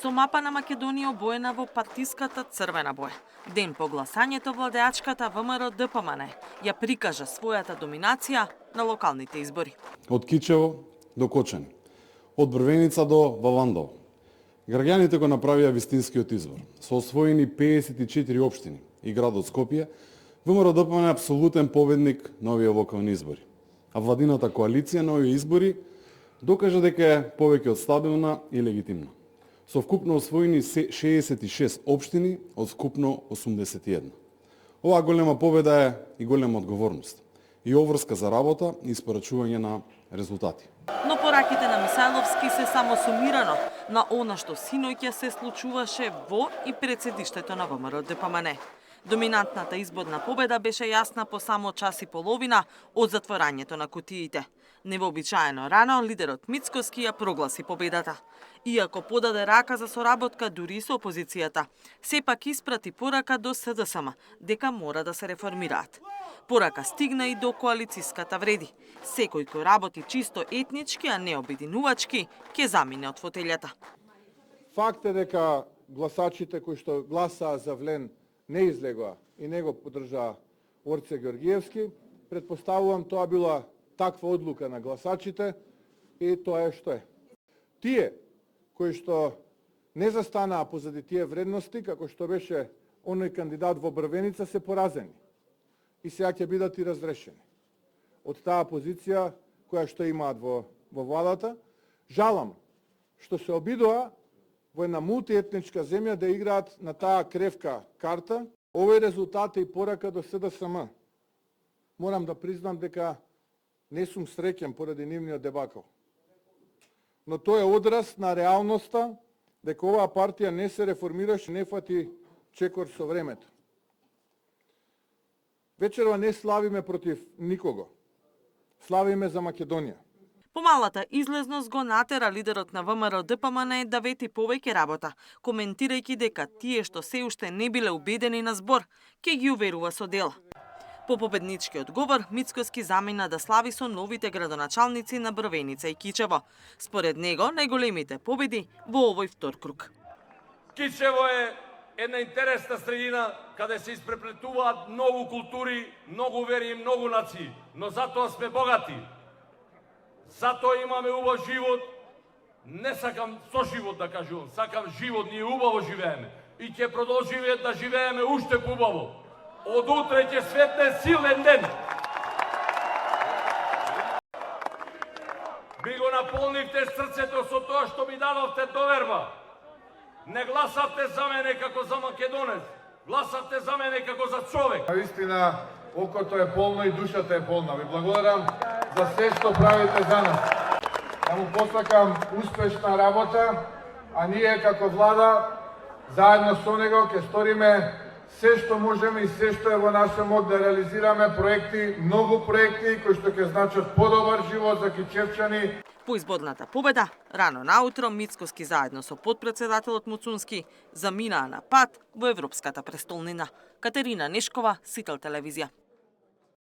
со мапа на Македонија обоена во партиската црвена боја. Ден по гласањето владеачката ВМРО-ДПМН ја прикажа својата доминација на локалните избори. Од Кичево до Кочани, од Брвеница до Вавандово. Граѓаните го направија вистинскиот избор. Со освоени 54 општини и градот Скопје, ВМРО-ДПМН е апсолутен победник на овие локални избори. А владината коалиција на овие избори докажа дека е повеќе од стабилна и легитимна. Со вкупно освоени 66 општини од вкупно 81. Оваа голема победа е и голема одговорност, и обврска за работа и испорачување на резултати. Но пораките на Мисајловски се само сумирано на она што синоќа се случуваше во и пред седиштето на ВМРО-ДПМН. Доминантната изборна победа беше јасна по само час и половина од затворањето на кутиите. Невообичаено рано, лидерот Мицкоски ја прогласи победата. Иако подаде рака за соработка дури со опозицијата, сепак испрати порака до СДСМ дека мора да се реформираат. Порака стигна и до коалициската вреди. Секој кој работи чисто етнички, а не обединувачки, ќе замине од фотелјата. Факт е дека гласачите кои што гласаа за Влен не излегоа и не го поддржаа Орце Георгиевски. Предпоставувам тоа била таква одлука на гласачите и тоа е што е. Тие кои што не застанаа позади тие вредности, како што беше оној кандидат во Брвеница, се поразени и сега ќе бидат и разрешени од таа позиција која што имаат во владата. Жалам што се обидоа во една мултиетничка земја да играат на таа кревка карта. Овој резултат е и порака до СДСМ. Морам да признам дека не сум среќен поради нивниот дебакл. Но тоа е одраз на реалноста дека оваа партија не се реформираше, не фати чекор со времето. Вечерва не славиме против никого. Славиме за Македонија. Помалата излезност го натера лидерот на ВМРО-ДПМН да вети повеќе работа, коментирајќи дека тие што се уште не биле убедени на збор, ќе ги уверува со дела. По победничкиот говор, Мицкоски замина да слави со новите градоначалници на Брвеница и Кичево. Според него, најголемите победи во овој втор круг. Кичево е една интересна средина каде се испреплетуваат многу култури, многу вери и многу нации, но затоа сме богати. Затоа имаме убав живот. Не сакам со живот да кажувам, сакам живот, ние убаво живееме и ќе продолжиме да живееме уште поубаво. Од утре ќе светне силен ден. Би го наполнивте срцето со тоа што ми дадовте доверба. Не гласавте за мене како за македонец, гласавте за мене како за човек. Наистина, окото е полно и душата е полна. Ви благодарам за се што правите за нас. Да му посакам успешна работа, а ние како влада, заедно со него, ќе сториме се што можеме и се што е во наша мок да реализираме проекти, многу проекти кои што ќе значат подобар живот за кичевчани. По изборната победа, рано наутро Мицкоски заедно со потпредседателот Муцунски заминаа на пат во Европската престолнина. Катерина Нешкова, Сител телевизија.